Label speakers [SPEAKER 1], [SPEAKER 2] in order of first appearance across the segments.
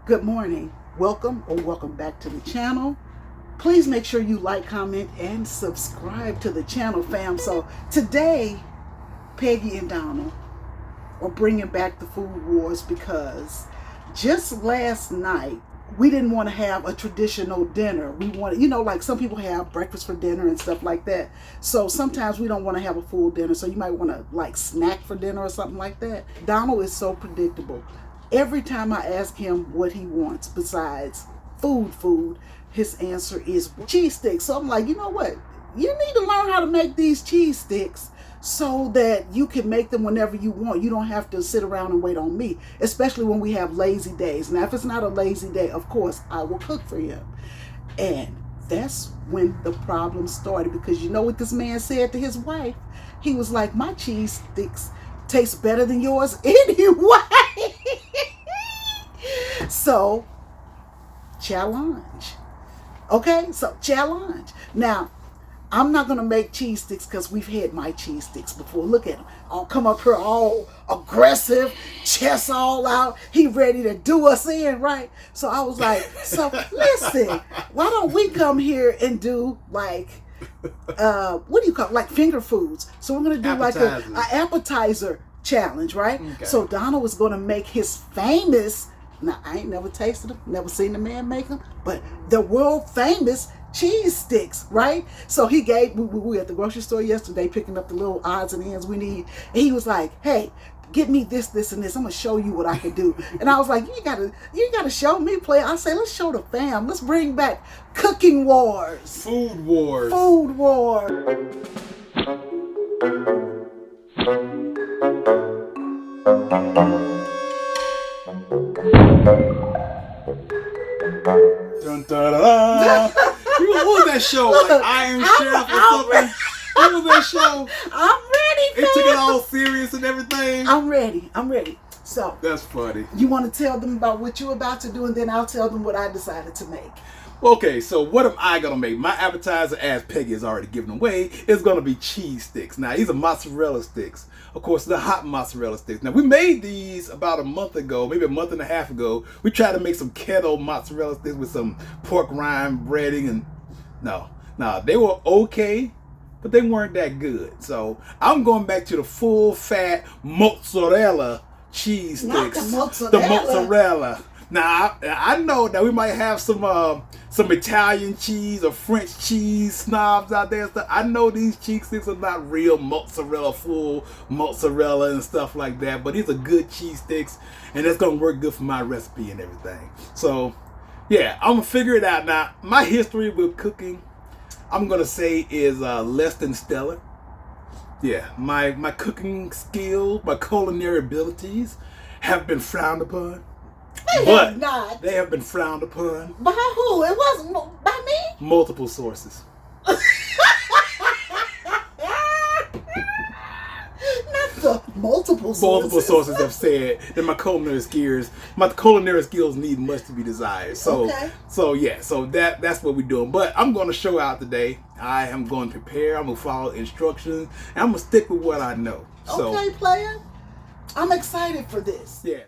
[SPEAKER 1] Good morning. Welcome back to the channel. Please make sure you like, comment, and subscribe to the channel, fam. So today, Peggy and Donald are bringing back the food wars because just last night, we didn't want to have a traditional dinner. We wanted, like some people have breakfast for dinner and stuff like that. So sometimes we don't want to have a full dinner. So you might want to like snack for dinner or something like that. Donald is so predictable. Every time I ask him what he wants besides food, his answer is cheese sticks. So I'm like, you know what? You need to learn how to make these cheese sticks so that you can make them whenever you want. You don't have to sit around and wait on me, especially when we have lazy days. Now, if it's not a lazy day, of course, I will cook for him. And that's when the problem started, because you know what this man said to his wife? He was like, my cheese sticks taste better than yours anyway. So, challenge. Okay, so challenge. Now, I'm not going to make cheese sticks because we've had my cheese sticks before. Look at him. I'll come up here all aggressive, chest all out. He ready to do us in, right? So I was like, so listen, why don't we come here and do like, what do you call it? Like finger foods. So we're going to do like an appetizer challenge, right? Okay. So Donald was going to make his famous, now I ain't never tasted them, never seen the man make them, but the world famous cheese sticks, right? So he gave, we were at the grocery store yesterday picking up the little odds and ends we need, and he was like, hey, get me this, and this. I'm gonna show you what I can do. And I was like, you gotta show me, play. I say, let's show the fam. Let's bring back cooking wars.
[SPEAKER 2] Food wars.
[SPEAKER 1] Food wars.
[SPEAKER 2] Dun, dun, dun, dun. What was that show? Like Iron Chef or something? What was that show?
[SPEAKER 1] I'm ready, fam.
[SPEAKER 2] It took it all serious and everything.
[SPEAKER 1] I'm ready. So
[SPEAKER 2] that's funny.
[SPEAKER 1] You want to tell them about what you're about to do, and then I'll tell them what I decided to make.
[SPEAKER 2] Okay, so what am I going to make? My appetizer, as Peggy has already given away, is going to be cheese sticks. Now, these are mozzarella sticks. Of course, the hot mozzarella sticks. Now, we made these about a month ago, maybe a month and a half ago. We tried to make some keto mozzarella sticks with some pork rind breading, and no, they were okay, but they weren't that good. So, I'm going back to the full-fat mozzarella cheese sticks.
[SPEAKER 1] Not the
[SPEAKER 2] mozzarella. Now, I know that we might have some Italian cheese or French cheese snobs out there. I know these cheese sticks are not real mozzarella, full mozzarella and stuff like that, but these are good cheese sticks, and that's going to work good for my recipe and everything. So, yeah, I'm going to figure it out. Now, my history with cooking, I'm going to say, is less than stellar. Yeah, my cooking skills, my culinary abilities have been frowned upon. They have been frowned upon.
[SPEAKER 1] By who? It wasn't by me?
[SPEAKER 2] Multiple sources.
[SPEAKER 1] Not the multiple sources.
[SPEAKER 2] Multiple sources have said that my culinary skills need much to be desired. So,
[SPEAKER 1] okay.
[SPEAKER 2] So that's what we're doing. But I'm going to show out today. I am going to prepare. I'm going to follow instructions. And I'm going to stick with what I know.
[SPEAKER 1] Okay, player. I'm excited for this.
[SPEAKER 2] Yeah.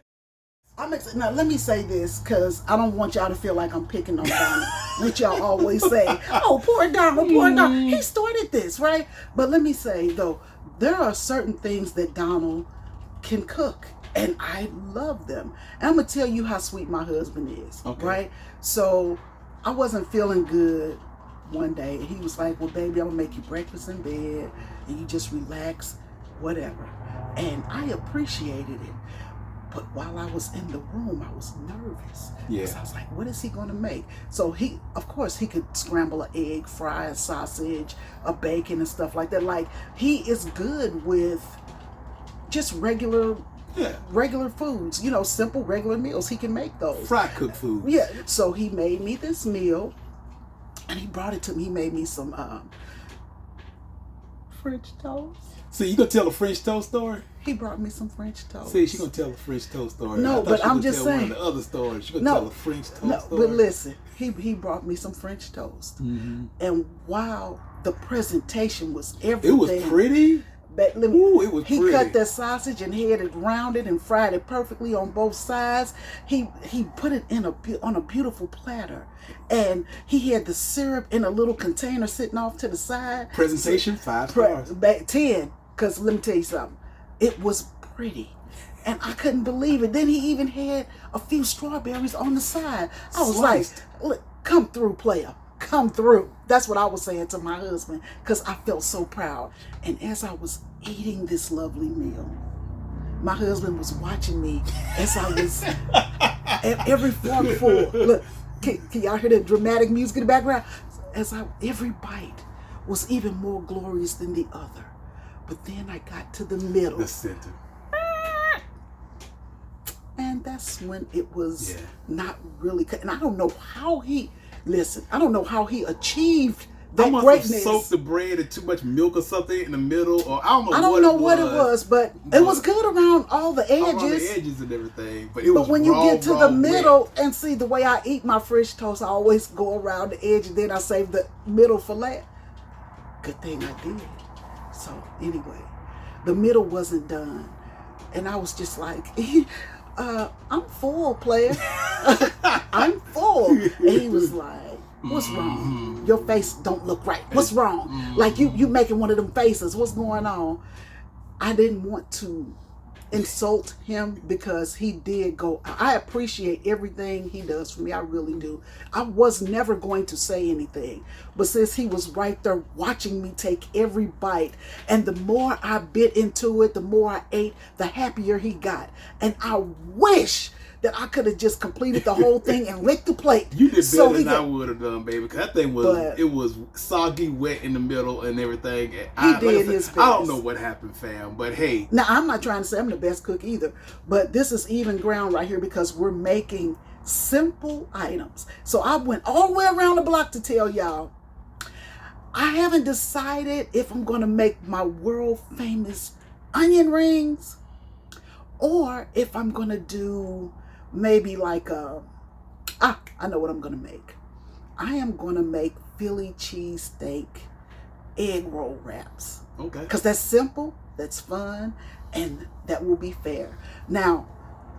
[SPEAKER 1] Now, let me say this, because I don't want y'all to feel like I'm picking on Donald. Let y'all always say, oh, poor Donald. He started this, right? But let me say, though, there are certain things that Donald can cook, and I love them. And I'm going to tell you how sweet my husband is, okay, right? So I wasn't feeling good one day, and he was like, well, baby, I'm going to make you breakfast in bed, and you just relax, whatever. And I appreciated it. But while I was in the room, I was nervous.
[SPEAKER 2] Yeah.
[SPEAKER 1] Because I was like, what is he going to make? So of course, he could scramble an egg, fry a sausage, a bacon and stuff like that. Like, he is good with just regular foods, simple, regular meals. He can make those.
[SPEAKER 2] Fry cooked food.
[SPEAKER 1] Yeah. So he made me this meal, and he brought it to me. He made me some French toast.
[SPEAKER 2] See, you gonna tell a French toast story?
[SPEAKER 1] He brought me some French toast.
[SPEAKER 2] See, she's gonna tell a French toast story.
[SPEAKER 1] No, but I'm just saying.
[SPEAKER 2] One of the other stories. She's gonna tell a French toast story.
[SPEAKER 1] But listen, he brought me some French toast, and wow, the presentation was everything.
[SPEAKER 2] It was pretty. Ooh, it was
[SPEAKER 1] he
[SPEAKER 2] pretty.
[SPEAKER 1] cut that sausage and had it rounded and fried it perfectly on both sides. He put it on a beautiful platter, and he had the syrup in a little container sitting off to the side.
[SPEAKER 2] Presentation 5 stars.
[SPEAKER 1] 10, because let me tell you something, it was pretty. And I couldn't believe it. Then he even had a few strawberries on the side. I was
[SPEAKER 2] Sliced.
[SPEAKER 1] like, look, come through, player. Come through. That's what I was saying to my husband, because I felt so proud. And as I was eating this lovely meal, my husband was watching me as I was at every forkful. Look, can y'all hear the dramatic music in the background? Every bite was even more glorious than the other. But then I got to the middle.
[SPEAKER 2] The center.
[SPEAKER 1] And that's when it was not really cut. And I don't know how he achieved that greatness.
[SPEAKER 2] Have soaked the bread in too much milk or something in the middle, or I don't know
[SPEAKER 1] what it was, but it was good around all the edges.
[SPEAKER 2] Around the edges and everything. But
[SPEAKER 1] when you get to the middle, and see the way I eat my French toast, I always go around the edge and then I save the middle for last. Good thing I did. So anyway, the middle wasn't done. And I was just like, I'm full, player. I'm full. And he was like, what's wrong? Your face don't look right. What's wrong? Like you making one of them faces. What's going on? I didn't want to insult him because he did go. I appreciate everything he does for me. I really do. I was never going to say anything, but since he was right there watching me take every bite, and the more I bit into it, the more I ate, the happier he got. And I wish that I could have just completed the whole thing and licked the plate.
[SPEAKER 2] You did better than I would have done, baby. Because that thing was, it was soggy, wet in the middle and everything.
[SPEAKER 1] He did his best.
[SPEAKER 2] I don't know what happened, fam, but hey.
[SPEAKER 1] Now, I'm not trying to say I'm the best cook either, but this is even ground right here because we're making simple items. So I went all the way around the block to tell y'all, I haven't decided if I'm going to make my world famous onion rings or if I'm going to do maybe like I know what I'm going to make. I am going to make Philly cheesesteak egg roll wraps.
[SPEAKER 2] Okay.
[SPEAKER 1] Because that's simple, that's fun, and that will be fair. Now,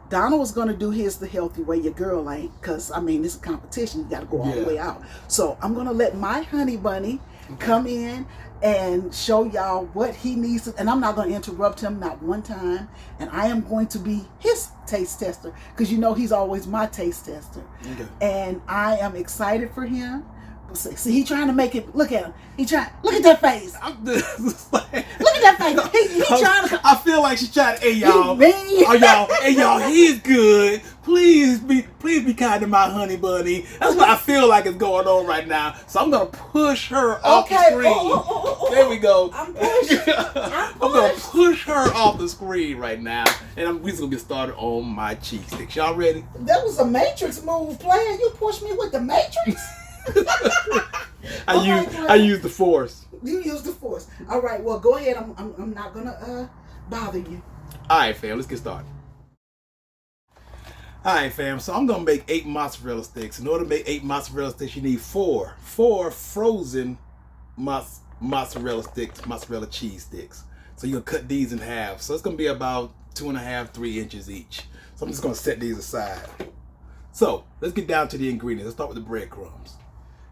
[SPEAKER 1] Donna was going to do his the healthy way. Your girl ain't, because, I mean, it's a competition. You got to go all the way out. So I'm going to let my honey bunny come in and show y'all what he needs to, and I'm not going to interrupt him not one time, and I am going to be his taste tester because you know he's always my taste tester.
[SPEAKER 2] Okay.
[SPEAKER 1] And I am excited for him. See, he trying to make it. Look at him. He trying. Look at that face. Look at that face. He trying to.
[SPEAKER 2] I feel like she's trying to. Hey y'all.
[SPEAKER 1] Oh
[SPEAKER 2] y'all. He's good. Please be kind to my honey bunny. That's what I feel like is going on right now. So I'm gonna push her off the screen. There we go.
[SPEAKER 1] I'm
[SPEAKER 2] gonna push her off the screen right now, and we're just gonna get started on my cheese sticks. Y'all ready?
[SPEAKER 1] That was a Matrix move, player. You pushed me with the Matrix.
[SPEAKER 2] I use the force.
[SPEAKER 1] You use the force. All right. Well, go ahead. I'm not gonna bother you.
[SPEAKER 2] All right, fam. Let's get started. All right, fam. So I'm gonna make 8 mozzarella sticks. In order to make 8 mozzarella sticks, you need four frozen mozzarella sticks, mozzarella cheese sticks. So you're gonna cut these in half. So it's gonna be about 2.5, 3 inches each. So I'm just gonna set these aside. So let's get down to the ingredients. Let's start with the breadcrumbs.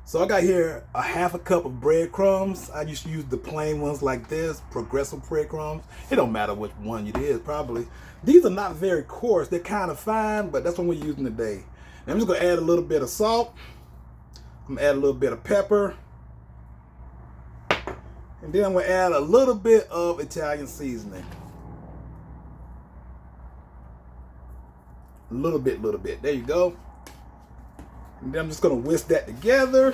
[SPEAKER 2] So I got here a 1/2 cup of breadcrumbs. I used to use the plain ones like this, progressive breadcrumbs. It don't matter which one it is, probably. These are not very coarse. They're kind of fine, but that's what we're using today. And I'm just gonna add a little bit of salt. I'm gonna add a little bit of pepper. And then I'm gonna add a little bit of Italian seasoning. A little bit. There you go. And then I'm just gonna whisk that together.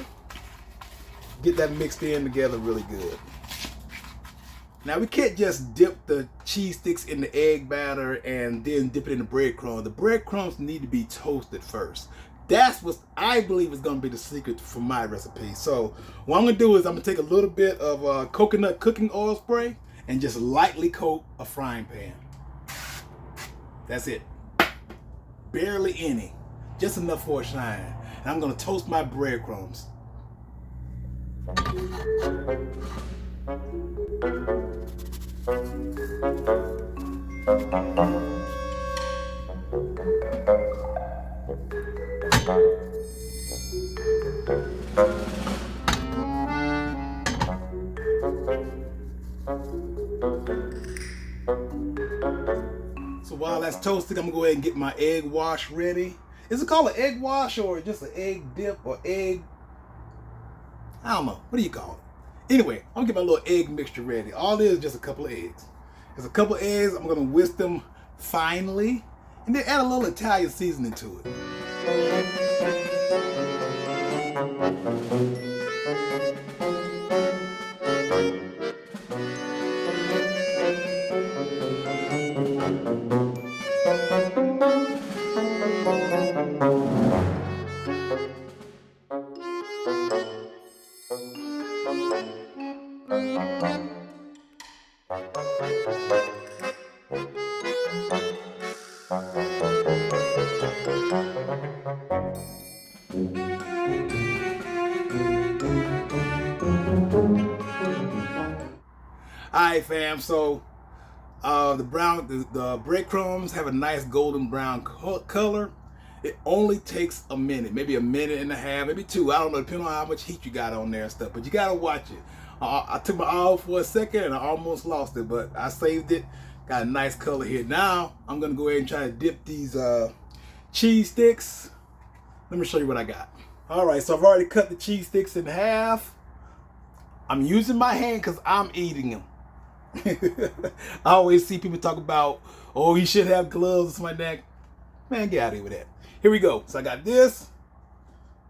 [SPEAKER 2] Get that mixed in together really good. Now we can't just dip the cheese sticks in the egg batter and then dip it in the breadcrumbs. The breadcrumbs need to be toasted first. That's what I believe is gonna be the secret for my recipe. So what I'm gonna do is I'm gonna take a little bit of coconut cooking oil spray and just lightly coat a frying pan. That's it. Barely any. Just enough for a shine. And I'm gonna toast my breadcrumbs. So while that's toasted, I'm gonna go ahead and get my egg wash ready. Is it called an egg wash or just an egg dip or egg? I don't know. What do you call it? Anyway, I'm gonna get my little egg mixture ready. All it is just a couple of eggs. There's a couple of eggs. I'm gonna whisk them finely and then add a little Italian seasoning to it. Alright fam, so the breadcrumbs have a nice golden brown color. It only takes a minute, maybe a minute and a half, maybe two. I don't know, depending on how much heat you got on there and stuff. But you gotta watch it. I took my eye off for a second and I almost lost it, but I saved it. Got a nice color here. Now I'm gonna go ahead and try to dip these cheese sticks. Let me show you what I got. All right, so I've already cut the cheese sticks in half. I'm using my hand because I'm eating them. I always see people talk about, oh, you should have gloves or something like that. Man, get out of here with that. Here we go. So I got this.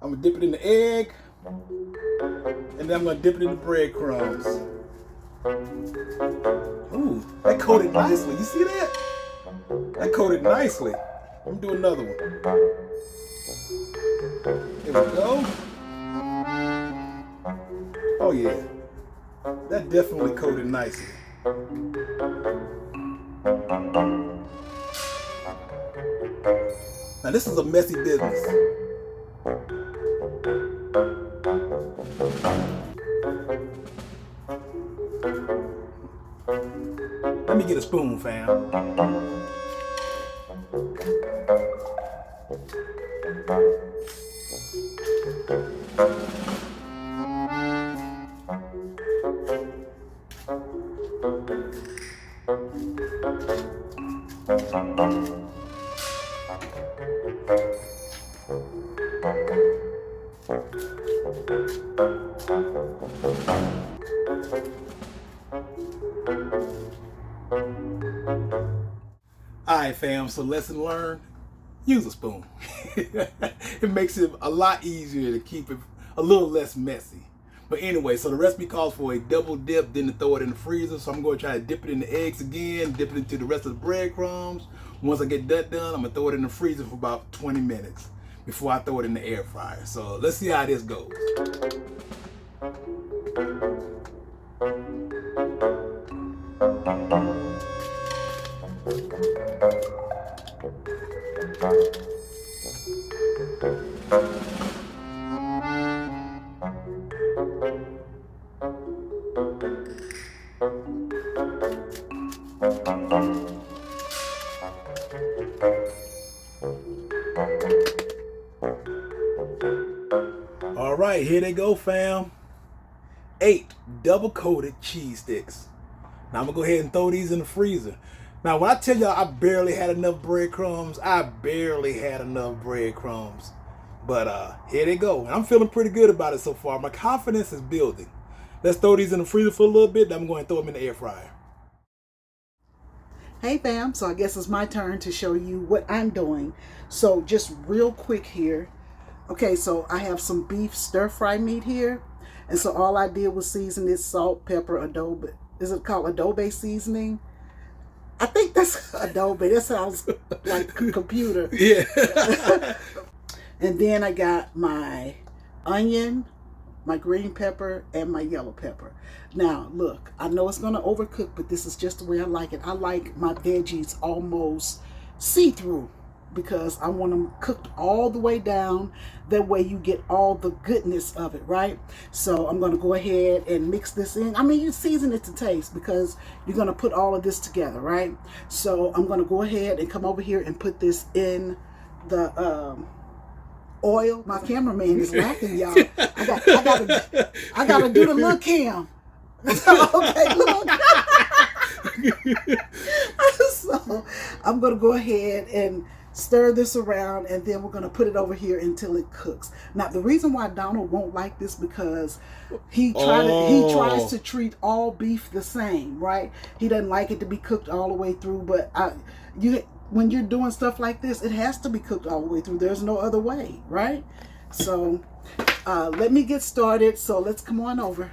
[SPEAKER 2] I'm gonna dip it in the egg, and then I'm gonna dip it in the breadcrumbs. Ooh, that coated nicely. You see that? That coated nicely. Let me do another one. Here we go. Oh yeah, that definitely coated nicely. Now this is a messy business. Let me get a spoon, fam. Alright fam, so lesson learned, use a spoon. It makes it a lot easier to keep it a little less messy. But anyway, so the recipe calls for a double dip, then to throw it in the freezer. So I'm going to try to dip it in the eggs again, dip it into the rest of the breadcrumbs. Once I get that done, I'm going to throw it in the freezer for about 20 minutes before I throw it in the air fryer. So let's see how this goes. All right, here they go, fam. 8 double-coated cheese sticks. Now I'm gonna go ahead and throw these in the freezer. Now when I tell y'all I barely had enough breadcrumbs, But here they go. And I'm feeling pretty good about it so far. My confidence is building. Let's throw these in the freezer for a little bit, then I'm going to throw them in the air fryer.
[SPEAKER 1] Hey fam, so I guess it's my turn to show you what I'm doing. So just real quick here. Okay, so I have some beef stir-fry meat here. And so all I did was season it, salt, pepper, adobe. Is it called adobe seasoning? I think that's adobe. That sounds like a computer.
[SPEAKER 2] Yeah.
[SPEAKER 1] And then I got my onion, my green pepper, and my yellow pepper. Now, look, I know it's going to overcook, but this is just the way I like it. I like my veggies almost see-through. because I want them cooked all the way down. That way you get all the goodness of it, right? So I'm going to go ahead and mix this in. I mean, you season it to taste because you're going to put all of this together, right? So I'm going to go ahead and come over here and put this in the oil. My cameraman is laughing, y'all. I gotta do the look cam. Okay, look. So I'm gonna go ahead and stir this around, and then we're gonna put it over here until it cooks. Now, the reason why Donald won't like this because he tries to treat all beef the same, right? He doesn't like it to be cooked all the way through. But when you're doing stuff like this, it has to be cooked all the way through. There's no other way, right? So let me get started. So let's come on over.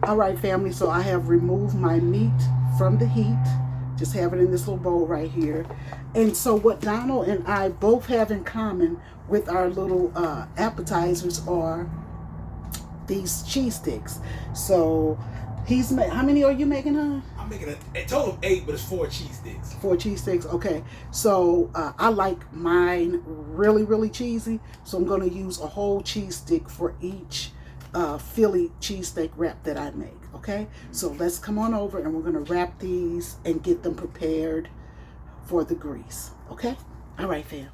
[SPEAKER 1] All right, family, so I have removed my meat from the heat. Just have it in this little bowl right here. And so what Donald and I both have in common with our little appetizers are these cheese sticks. So how many are you making, huh?
[SPEAKER 2] I'm making a total of 8, but it's 4 cheese sticks.
[SPEAKER 1] 4 cheese sticks, okay. So I like mine really, really cheesy. So I'm gonna use a whole cheese stick for each Philly cheesesteak wrap that I make. Okay, so let's come on over and we're gonna wrap these and get them prepared for the grease. Okay, all right, fam.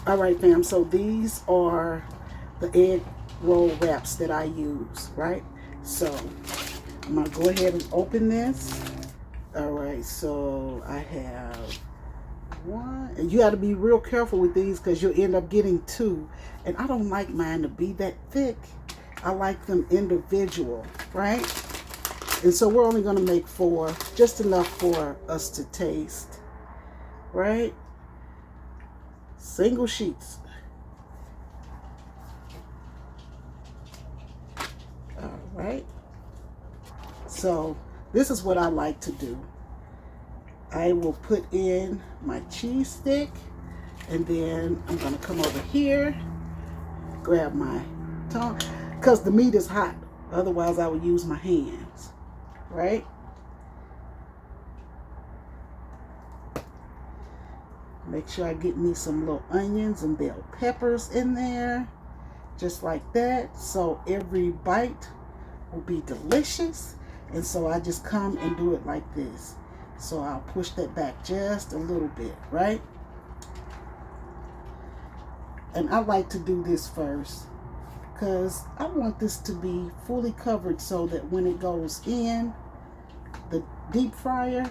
[SPEAKER 1] All right, fam, so these are the egg roll wraps that I use, right? So I'm gonna go ahead and open this. All right, so I have one, and you got to be real careful with these because you'll end up getting 2, and I don't like mine to be that thick. I like them individual, right? And so we're only going to make 4, just enough for us to taste, right? Single sheets. All right, so this is what I like to do. I will put in my cheese stick, and then I'm gonna come over here, grab my tongue, because the meat is hot. Otherwise, I would use my hands, right? Make sure I get me some little onions and bell peppers in there, just like that. So every bite will be delicious. And so I just come and do it like this. So I'll push that back just a little bit, right? And I like to do this first because I want this to be fully covered so that when it goes in the deep fryer,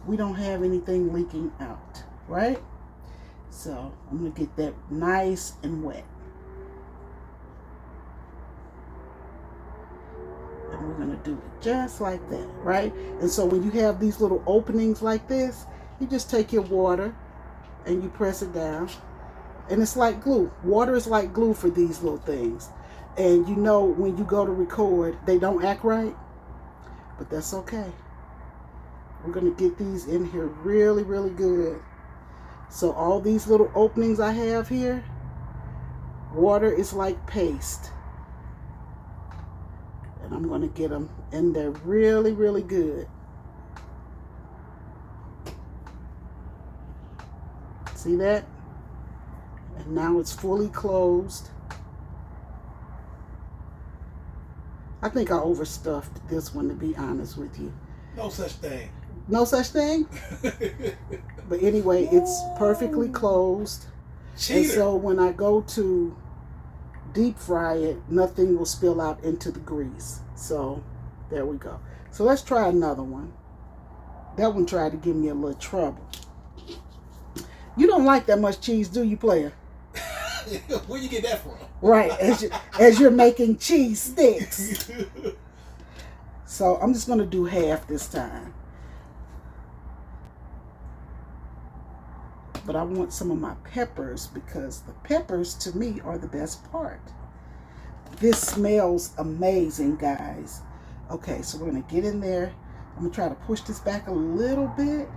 [SPEAKER 1] we don't have anything leaking out, right? So I'm gonna get that nice and wet. And we're gonna do it just like that, right? And so when you have these little openings like this, you just take your water and you press it down. And it's like glue. Water is like glue for these little things. And you know, when you go to record, they don't act right, but that's okay. We're gonna get these in here really, really good. So all these little openings I have here, water is like paste. And I'm gonna get them in there really, really good. See that? now it's fully closed. I think I overstuffed this one, to be honest with you.
[SPEAKER 2] No such thing.
[SPEAKER 1] No such thing? But anyway, it's perfectly closed.
[SPEAKER 2] Cheater.
[SPEAKER 1] And so when I go to deep fry it, nothing will spill out into the grease. So there we go. So let's try another one. That one tried to give me a little trouble. You don't like that much cheese, do you, player?
[SPEAKER 2] Where you get that from?
[SPEAKER 1] Right, as you're making cheese sticks. So I'm just going to do half this time. But I want some of my peppers, because the peppers to me are the best part. This smells amazing, guys. Okay, so we're going to get in there. I'm going to try to push this back a little bit.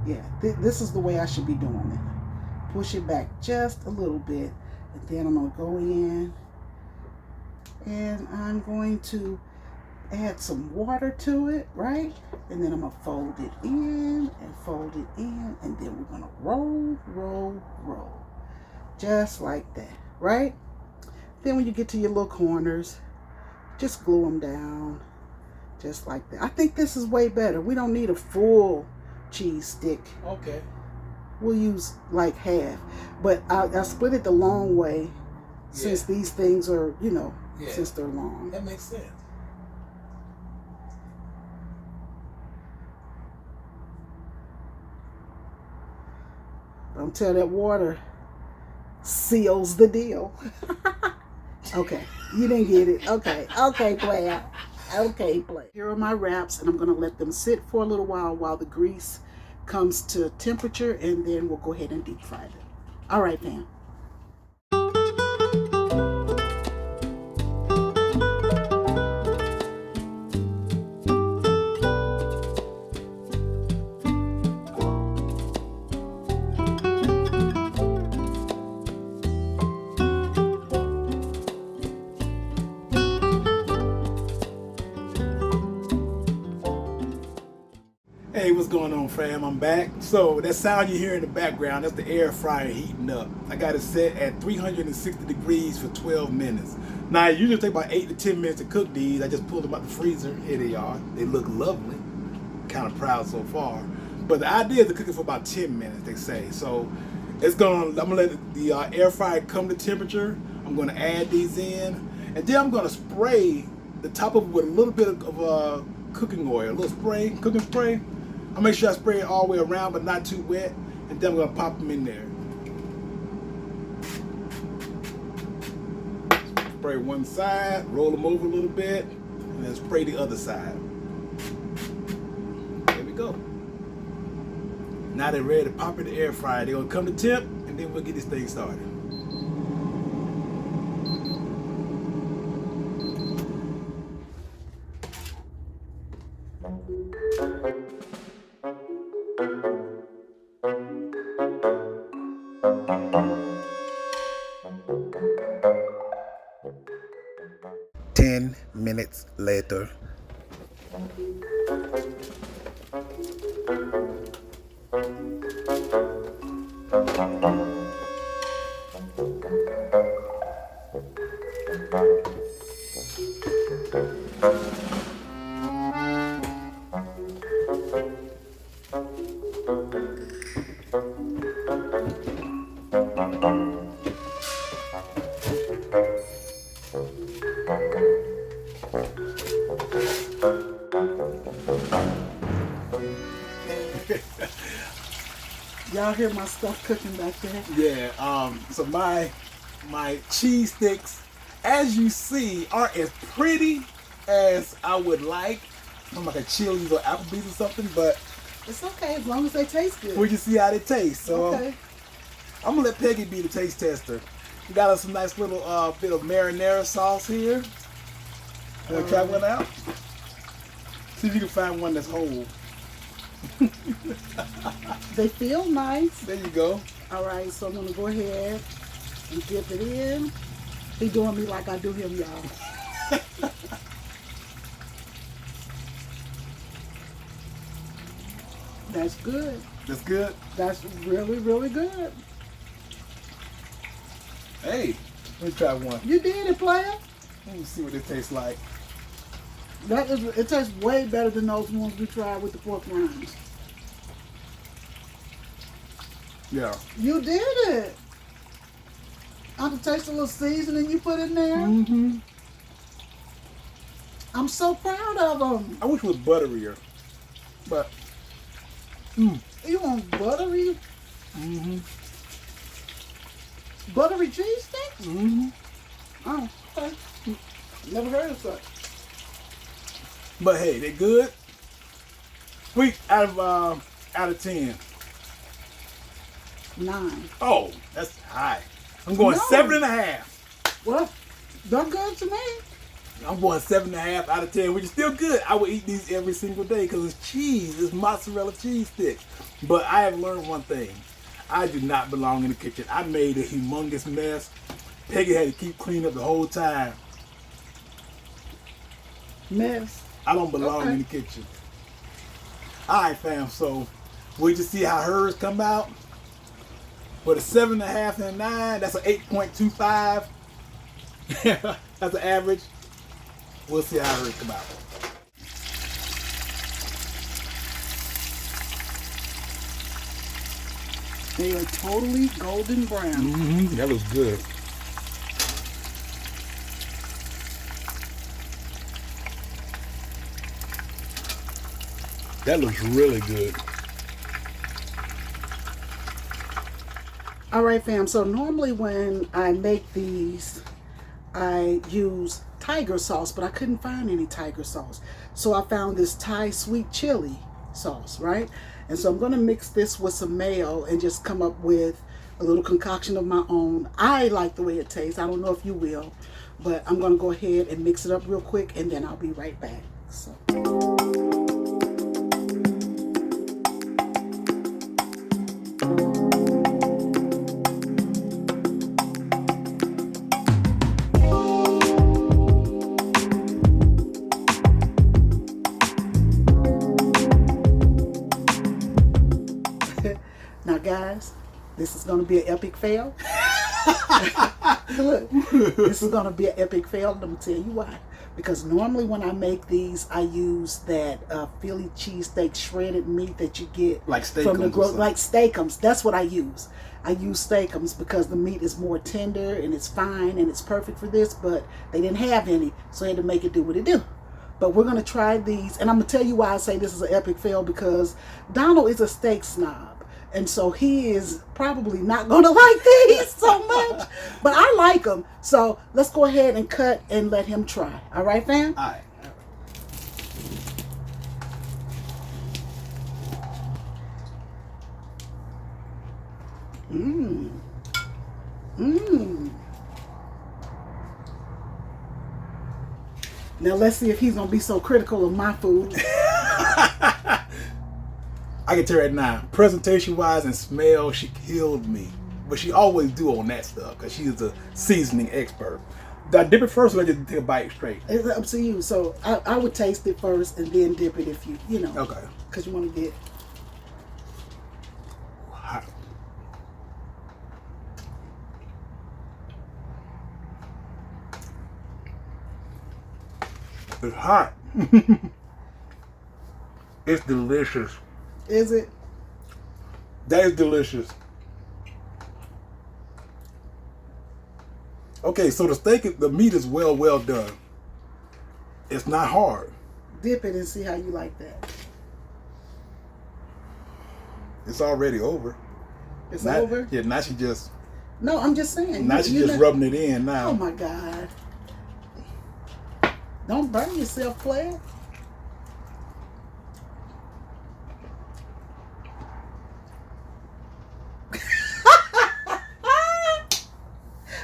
[SPEAKER 1] Yeah, this is the way I should be doing it. Push it back just a little bit. And then I'm going to go in. And I'm going to add some water to it, right? And then I'm going to fold it in and fold it in. And then we're going to roll, roll, roll. Just like that, right? Then when you get to your little corners, just glue them down. Just like that. I think this is way better. We don't need a full cheese stick.
[SPEAKER 2] Okay.
[SPEAKER 1] We'll use like half. But I split it the long way, since these things are, you know, since they're long.
[SPEAKER 2] That makes sense.
[SPEAKER 1] Don't tell that water seals the deal. Okay, you didn't get it. Okay, player. Okay, player. Here are my wraps, and I'm going to let them sit for a little while the grease comes to temperature, and then we'll go ahead and deep fry them. All right, fam.
[SPEAKER 2] Hey, what's going on, fam? I'm back. So that sound you hear in the background, that's the air fryer heating up. I got it set at 360 degrees for 12 minutes. Now, it usually take about 8 to 10 minutes to cook these. I just pulled them out the freezer. Here they are. They look lovely. Kind of proud so far. But the idea is to cook it for about 10 minutes, they say. So I'm gonna let the air fryer come to temperature. I'm gonna add these in, and then I'm gonna spray the top of it with a little bit of cooking oil, a little spray, cooking spray. I'll make sure I spray it all the way around, but not too wet. And then I'm gonna pop them in there. Spray one side, roll them over a little bit, and then spray the other side. There we go. Now they're ready to pop in the air fryer. They're gonna come to temp, and then we'll get this thing started. Minutes later.
[SPEAKER 1] Y'all hear my stuff cooking back there?
[SPEAKER 2] Yeah, so my cheese sticks, as you see, aren't as pretty as I would like. I'm like a Chili's or Applebee's or something, but
[SPEAKER 1] it's okay as long as they taste good.
[SPEAKER 2] We can see how they taste. So
[SPEAKER 1] okay.
[SPEAKER 2] I'm gonna let Peggy be the taste tester. We got us some nice little bit of marinara sauce here. Wanna try one out? See if you can find one that's whole.
[SPEAKER 1] They feel nice.
[SPEAKER 2] There you go.
[SPEAKER 1] All right, so I'm gonna go ahead and dip it in. He doing me like I do him, y'all. That's good.
[SPEAKER 2] That's good?
[SPEAKER 1] That's really, really good.
[SPEAKER 2] Hey, let me try one.
[SPEAKER 1] You did it, player.
[SPEAKER 2] Let me see what it tastes like.
[SPEAKER 1] It tastes way better than those ones we tried with the pork rinds.
[SPEAKER 2] Yeah.
[SPEAKER 1] You did it. I can taste a little seasoning you put in there.
[SPEAKER 2] Mm-hmm.
[SPEAKER 1] I'm so proud of them.
[SPEAKER 2] I wish it was butterier, but.
[SPEAKER 1] You want buttery?
[SPEAKER 2] Mm-hmm.
[SPEAKER 1] Buttery cheese sticks?
[SPEAKER 2] Mm-hmm.
[SPEAKER 1] Oh, okay. Never heard of such.
[SPEAKER 2] But hey, they good. Sweet out of 10.
[SPEAKER 1] 9.
[SPEAKER 2] Oh, that's high. I'm going
[SPEAKER 1] No.
[SPEAKER 2] 7.5.
[SPEAKER 1] Well, they're good to me.
[SPEAKER 2] I'm going 7.5 out of 10, which is still good. I would eat these every single day because it's cheese. It's mozzarella cheese sticks. But I have learned one thing. I do not belong in the kitchen. I made a humongous mess. Peggy had to keep cleaning up the whole time.
[SPEAKER 1] Mess.
[SPEAKER 2] I don't belong in the kitchen. All right, fam. So we'll just see how hers come out. With a 7.5 and a 9, that's an 8.25. That's an average. We'll see how hers come out.
[SPEAKER 1] They are totally golden brown.
[SPEAKER 2] Mm-hmm. That looks good. That looks really good.
[SPEAKER 1] All right, fam. So normally when I make these, I use tiger sauce, but I couldn't find any tiger sauce. So I found this Thai sweet chili sauce, right? And so I'm going to mix this with some mayo and just come up with a little concoction of my own. I like the way it tastes. I don't know if you will, but I'm going to go ahead and mix it up real quick and then I'll be right back. So. Now, guys, this is going to be an epic fail. Look, this is going to be an epic fail. Let me tell you why. Because normally when I make these, I use that Philly cheesesteak shredded meat that you get
[SPEAKER 2] like
[SPEAKER 1] from the like steakums. That's what I use. I use steakums because the meat is more tender and it's fine and it's perfect for this. But they didn't have any, so I had to make it do what it do. But we're going to try these. And I'm going to tell you why I say this is an epic fail, because Donald is a steak snob. And so he is probably not going to like these so much. But I like them. So let's go ahead and cut and let him try. All right, fam?
[SPEAKER 2] All right.
[SPEAKER 1] Mmm. Mmm. Now let's see if he's going to be so critical of my food.
[SPEAKER 2] I can tell right now, presentation-wise and smell, she killed me. But she always do on that stuff because she is a seasoning expert. Do I dip it first or I just take a bite straight?
[SPEAKER 1] It's up to you. So I would taste it first and then dip it if you know.
[SPEAKER 2] Okay.
[SPEAKER 1] Because you want to get...
[SPEAKER 2] Hot. It's hot. It's delicious.
[SPEAKER 1] Is it?
[SPEAKER 2] That is delicious. Okay, so the meat is well done. It's not hard.
[SPEAKER 1] Dip it and see how you like that.
[SPEAKER 2] It's already over.
[SPEAKER 1] It's over?
[SPEAKER 2] Yeah, now she just...
[SPEAKER 1] No, I'm just saying.
[SPEAKER 2] Now she's just rubbing it in now.
[SPEAKER 1] Oh my God. Don't burn yourself, player.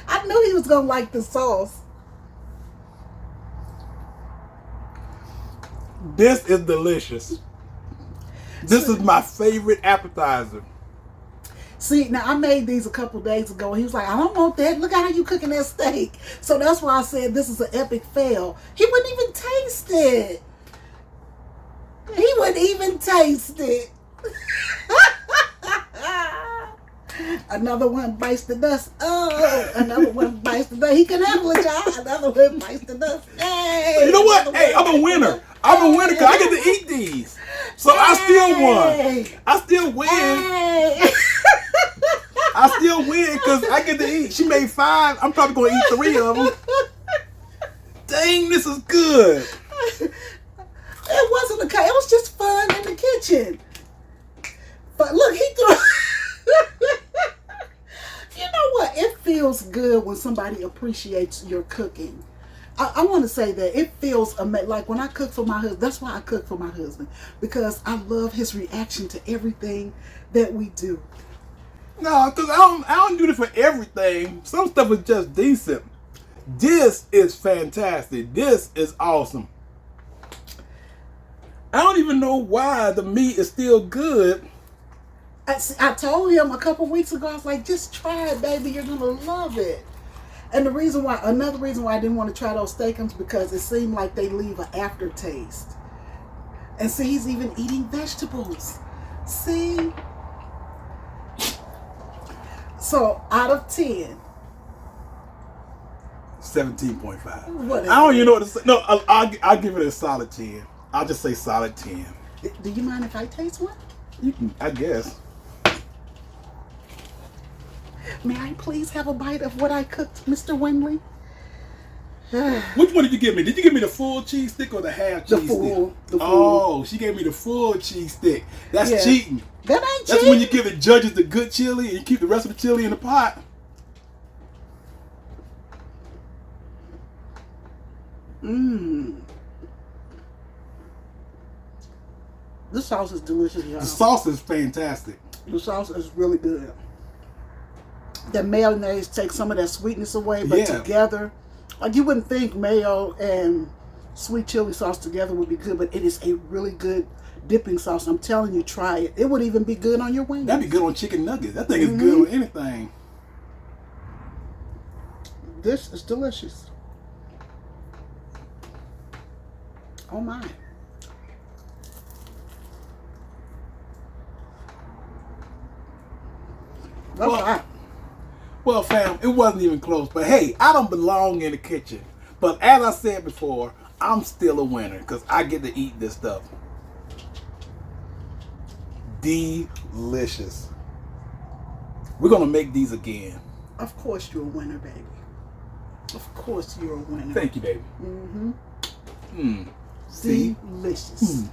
[SPEAKER 1] I knew he was going to like the sauce.
[SPEAKER 2] This is delicious. This is my favorite appetizer.
[SPEAKER 1] See, now I made these a couple days ago. He was like, I don't want that. Look at how you cooking that steak. So that's why I said this is an epic fail. He wouldn't even taste it. He wouldn't even taste it. Another one bites the dust. Oh, another one bites the dust. He can handle it, y'all. Another one bites the dust. Hey,
[SPEAKER 2] You know what? Hey, I'm a winner. I'm a winner because I get to eat these. So I still won. I still win.
[SPEAKER 1] Hey.
[SPEAKER 2] I still win because I get to eat. She made 5. I'm probably going to eat 3 of them. Dang, this is good.
[SPEAKER 1] It wasn't okay. It was just fun in the kitchen. But look, he threw. You know what? It feels good when somebody appreciates your cooking. I want to say that it feels amazing. Like when I cook for my husband, that's why I cook for my husband. Because I love his reaction to everything that we do.
[SPEAKER 2] No, because I don't do this for everything. Some stuff is just decent. This is fantastic. This is awesome. I don't even know why the meat is still good.
[SPEAKER 1] I told him a couple weeks ago, I was like, just try it, baby. You're going to love it. And another reason why I didn't want to try those steakums, because it seemed like they leave an aftertaste. And see, he's even eating vegetables. See? So, out of 10.
[SPEAKER 2] 17.5. I don't even know what to say. No, I'll give it a solid 10. I'll just say solid 10.
[SPEAKER 1] Do you mind if I taste one?
[SPEAKER 2] You can, I guess.
[SPEAKER 1] May I please have a bite of what I cooked, Mr. Windley?
[SPEAKER 2] Which one did you give me? Did you give me the full cheese stick or the half cheese stick?
[SPEAKER 1] The full.
[SPEAKER 2] Oh, she gave me the full cheese stick. That's cheating.
[SPEAKER 1] That ain't cheating.
[SPEAKER 2] That's when you give the judges the good chili and you keep the rest of the chili in the pot.
[SPEAKER 1] Mmm. This sauce is delicious, y'all.
[SPEAKER 2] The sauce is fantastic.
[SPEAKER 1] The sauce is really good. The mayonnaise takes some of that sweetness away, but together, like you wouldn't think mayo and sweet chili sauce together would be good, but it is a really good dipping sauce. I'm telling you, try it. It would even be good on your wings.
[SPEAKER 2] That'd be good on chicken nuggets. That thing is good on anything.
[SPEAKER 1] This is delicious. Oh my.
[SPEAKER 2] Well, fam, it wasn't even close. But hey, I don't belong in the kitchen. But as I said before, I'm still a winner because I get to eat this stuff. Delicious. We're going to make these again.
[SPEAKER 1] Of course you're a winner, baby. Of course you're a winner.
[SPEAKER 2] Thank you, baby.
[SPEAKER 1] Mm-hmm. Delicious.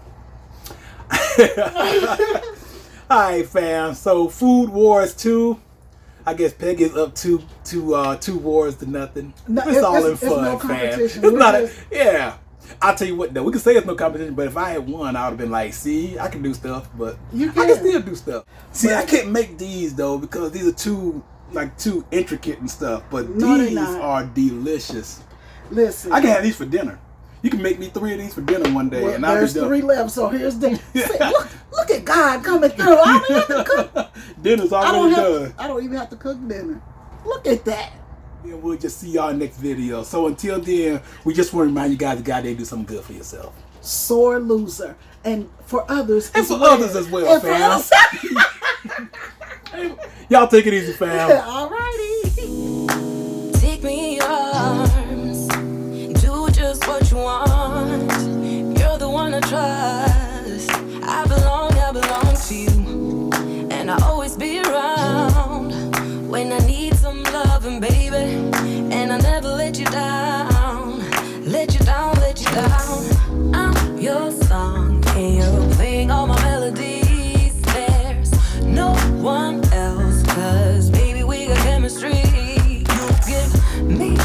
[SPEAKER 2] All right, fam. So, Food Wars 2. I guess Peggy's up 2 wars to nothing.
[SPEAKER 1] No,
[SPEAKER 2] it's all in fun,
[SPEAKER 1] no
[SPEAKER 2] fam. It's not I'll tell you what, though. We can say it's no competition, but if I had won, I would have been like, see, I can do stuff, but I can still do stuff. See, I can't make these, though, because these are too intricate and stuff, but these are delicious.
[SPEAKER 1] Listen.
[SPEAKER 2] I can have these for dinner. You can make me 3 of these for dinner one day, and I'll be done.
[SPEAKER 1] There's 3 left, so here's dinner. Look at God coming through. I don't even have to cook.
[SPEAKER 2] Dinner's already done.
[SPEAKER 1] I don't even have to cook dinner. Look at that.
[SPEAKER 2] And we'll just see y'all next video. So until then, we just want to remind you guys to go out there and do something good for yourself.
[SPEAKER 1] Sore loser. And for others
[SPEAKER 2] as well, fam. Y'all take it easy, fam.
[SPEAKER 1] All righty.
[SPEAKER 3] Take me in your arms. Do just what you want. You're the one I trust. I belong to you. And I'll always be around when I need some loving, baby. And I never let you down. Let you down. I'm your song and you're playing all my melodies. There's no one else, 'cause baby we got chemistry. You give me